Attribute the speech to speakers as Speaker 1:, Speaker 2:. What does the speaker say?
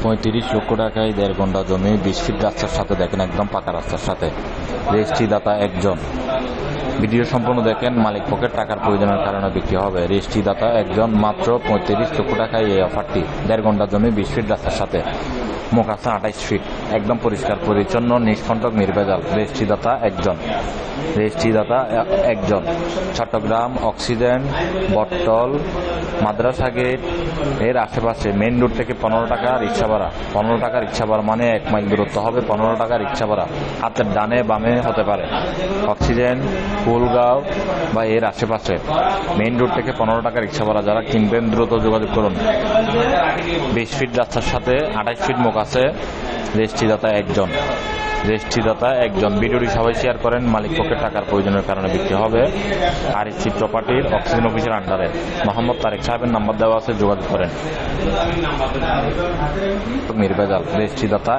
Speaker 1: 35 লক্ষ টাকায় 1.5 ঘন্টা জমি 20 ফিট রাস্তার সাথে, দেখেন একদম পাকা রাস্তার সাথে। রেজিস্ট্রিদাতা একজন। ভিডিও সম্পূর্ণ দেখেন। মালিক পক্ষের টাকার প্রয়োজনের কারণে বিক্রি হবে। রেজিস্ট্রিদাতা একজন। মাত্র 35 লক্ষ টাকায় এই অফারটি। 1.5 ঘন্টা জমি 20 ফিট রাস্তার সাথে, মুখ আছে 28 ফিট, একদম পরিষ্কার পরিচ্ছন্ন, নিষ্কণ্টক, নির্ভেজাল। রেজিস্ট্রিদাতা একজন। রেজিস্ট্রিদাতা একজন। চট্টগ্রাম অক্সিজেন, বটতল, মাদ্রাসা গেট এর আশেপাশে মেইন রোড থেকে 15 টাকা রিক্সা ভাড়া। 15 টাকা রিক্সা ভাড়া মানে 1 মাইল দূরত্ব হবে, 15 টাকা রিক্সা ভাড়া। হাতের ডানে বামে হতে পারে। অক্সিজেন, ফুলগাঁও বা এর আশেপাশে মেইন রোড থেকে 15 টাকা রিক্সা ভাড়া। যারা কিনবেন দ্রুত যোগাযোগ করুন। 20 ফিট রাস্তার সাথে 28 ফিট মুখ আছে। রেজিস্ট্রিদাতা একজন। রেজিস্ট্রিদাতা একজন। ভিডিওটি সবাই শেয়ার করেন। মালিক পক্ষের টাকার প্রয়োজনের কারণে বিক্রি হবে। আরএসসি প্রপার্টির অক্সিজেন অফিসের আন্ডারে মোহাম্মদ তারেক সাহেবের নাম্বার দেওয়া আছে, যোগাযোগ করেন। নির্ভেজাল। রেজিস্ট্রিদাতা